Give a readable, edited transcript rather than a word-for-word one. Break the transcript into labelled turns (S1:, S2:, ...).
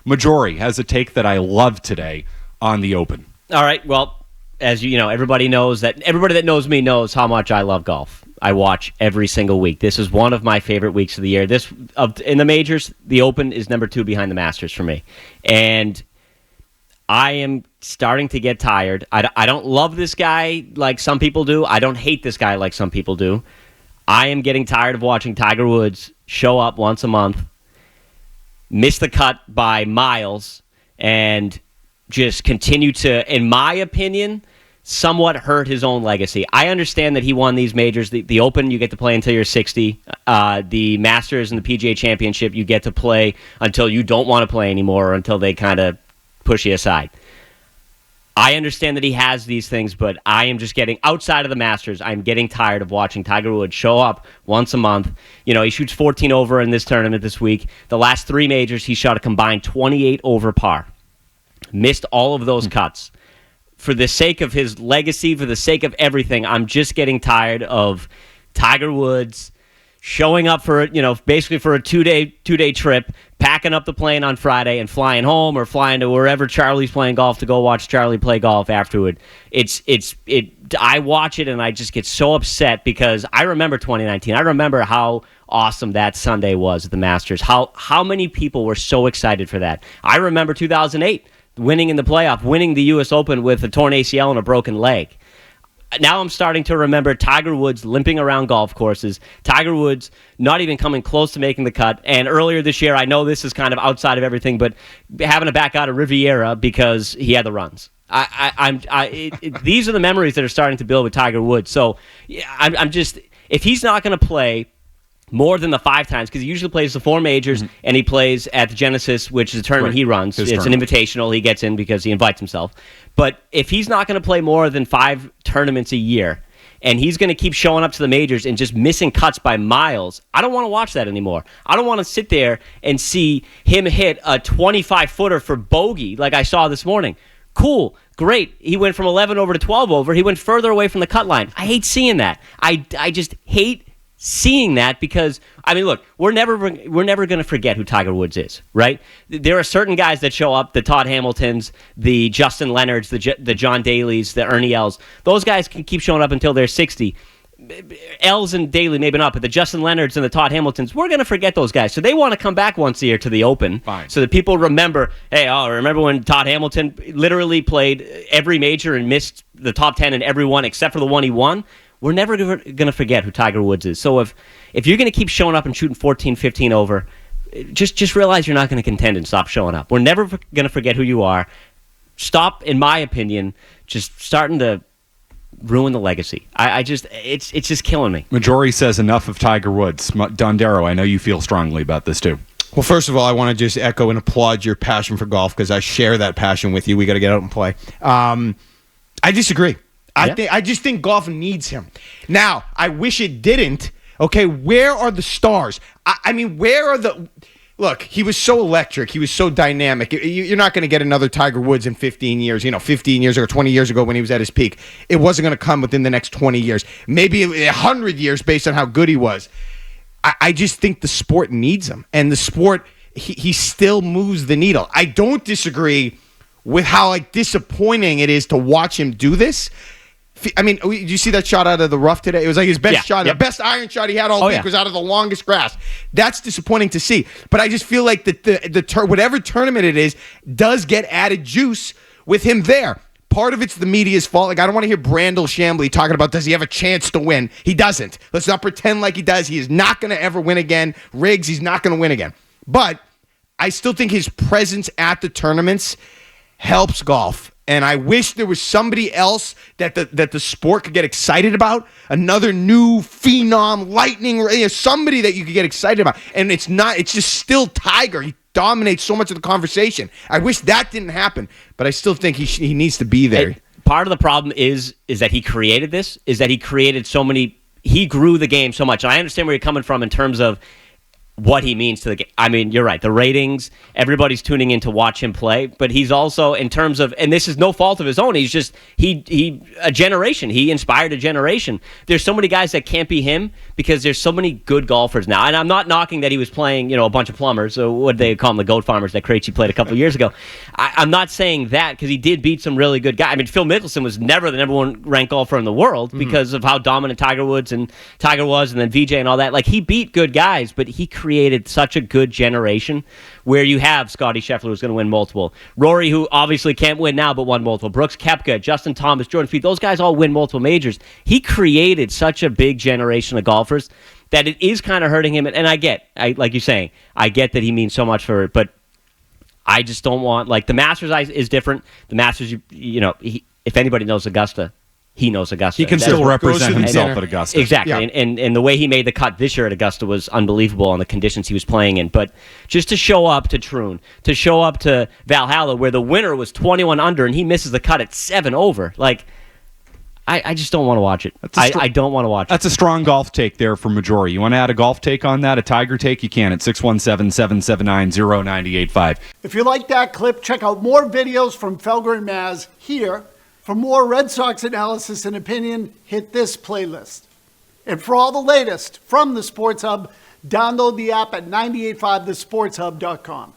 S1: Maggiore has a take that I love today on the Open.
S2: All right. Well, as you know, everybody that knows me knows how much I love golf. I watch every single week. This is one of my favorite weeks of the year. In the majors, the Open is number 2 behind the Masters for me. And I am starting to get tired. I don't love this guy like some people do. I don't hate this guy like some people do. I am getting tired of watching Tiger Woods show up once a month, miss the cut by miles, and just continue to, in my opinion, somewhat hurt his own legacy. I understand that he won these majors. The Open, you get to play until you're 60. The Masters and the PGA Championship, you get to play until you don't want to play anymore or until they kind of push you aside. I understand that he has these things, but I am just getting, outside of the Masters, I'm getting tired of watching Tiger Woods show up once a month. You know, he shoots 14 over in this tournament this week. The last 3 majors, he shot a combined 28 over par. Missed all of those cuts. For the sake of his legacy, for the sake of everything, I'm just getting tired of Tiger Woods showing up for, basically for a two-day trip, packing up the plane on Friday and flying home or flying to wherever Charlie's playing golf to go watch Charlie play golf afterward. I watch it and I just get so upset because I remember 2019. I remember how awesome that Sunday was at the Masters. How many people were so excited for that. I remember 2008. Winning in the playoff, winning the U.S. Open with a torn ACL and a broken leg. Now I'm starting to remember Tiger Woods limping around golf courses, Tiger Woods not even coming close to making the cut, and earlier this year, I know this is kind of outside of everything, but having to back out of Riviera because he had the runs. These are the memories that are starting to build with Tiger Woods. So I'm just, if he's not going to play more than the 5 times, because he usually plays the 4 majors, and he plays at the Genesis, which is a tournament he runs. It's an invitational. He gets in because he invites himself. But if he's not going to play more than 5 tournaments a year, and he's going to keep showing up to the majors and just missing cuts by miles, I don't want to watch that anymore. I don't want to sit there and see him hit a 25-footer for bogey like I saw this morning. Cool, great. He went from 11 over to 12 over. He went further away from the cut line. I hate seeing that. I just hate seeing that because, I mean, look, we're never going to forget who Tiger Woods is, right? There are certain guys that show up, the Todd Hamiltons, the Justin Leonards, the John Daly's, the Ernie Els. Those guys can keep showing up until they're 60. Els and Daly, maybe not, but the Justin Leonards and the Todd Hamiltons, we're going to forget those guys. So they want to come back once a year to the Open.
S1: Fine. So
S2: that people remember, remember when Todd Hamilton literally played every major and missed the top 10 in every one except for the one he won? We're never going to forget who Tiger Woods is. So if you're going to keep showing up and shooting 14, 15 over, just realize you're not going to contend and stop showing up. We're never going to forget who you are. Stop, in my opinion, just starting to ruin the legacy. It's just killing me.
S1: Maggiore says enough of Tiger Woods. Dondero, I know you feel strongly about this too.
S3: Well, first of all, I want to just echo and applaud your passion for golf because I share that passion with you. We got to get out and play. I disagree. I just think golf needs him. Now, I wish it didn't. Okay, where are the stars? I mean, where are the... Look, he was so electric. He was so dynamic. You're not going to get another Tiger Woods in 15 years. 15 years ago, 20 years ago when he was at his peak. It wasn't going to come within the next 20 years. Maybe 100 years based on how good he was. I just think the sport needs him. And the sport, he still moves the needle. I don't disagree with how disappointing it is to watch him do this. I mean, did you see that shot out of the rough today? It was like his best shot, the best iron shot he had all week was out of the longest grass. That's disappointing to see. But I just feel like whatever tournament it is does get added juice with him there. Part of it's the media's fault. I don't want to hear Brandel Chambly talking about does he have a chance to win. He doesn't. Let's not pretend like he does. He is not going to ever win again. Riggs, he's not going to win again. But I still think his presence at the tournaments helps golf. And I wish there was somebody else that the sport could get excited about. Another new phenom, lightning, somebody that you could get excited about. And it's just still Tiger. He dominates so much of the conversation. I wish that didn't happen, but I still think he needs to be there.
S2: Part of the problem is that he created this, is that he created so many, he grew the game so much. And I understand where you're coming from in terms of what he means to the game. I mean, you're right. The ratings, everybody's tuning in to watch him play, but he's also, in terms of, and this is no fault of his own, he's just, he a generation. He inspired a generation. There's so many guys that can't be him because there's so many good golfers now. And I'm not knocking that he was playing, a bunch of plumbers. So what they call them, the goat farmers that Krejci played a couple of years ago. I'm not saying that because he did beat some really good guys. I mean, Phil Mickelson was never the number one ranked golfer in the world because of how dominant Tiger was, and then VJ and all that. Like, he beat good guys, but he created such a good generation where you have Scotty Scheffler, who's going to win multiple, Rory, who obviously can't win now but won multiple, Brooks Koepka, Justin Thomas, Jordan Spieth, those guys all win multiple majors. He created such a big generation of golfers that it is kind of hurting him. And like you're saying, I get that he means so much for it, but I just don't want, like, the Masters is different. The Masters, if anybody knows Augusta, he knows Augusta.
S1: He can still represent himself at Augusta.
S2: Exactly.
S3: Yeah.
S2: And the way he made the cut this year at Augusta was unbelievable on the conditions he was playing in. But just to show up to Troon, to show up to Valhalla, where the winner was 21 under and he misses the cut at 7 over, like, I just don't want to watch it. I don't want to watch it.
S1: That's a strong golf take there from Maggiore. You want to add a golf take on that, a Tiger take? You can at 617-779-0985.
S4: If you like that clip, check out more videos from Felger and Maz here. For more Red Sox analysis and opinion, hit this playlist. And for all the latest from the Sports Hub, download the app at 985thesportshub.com.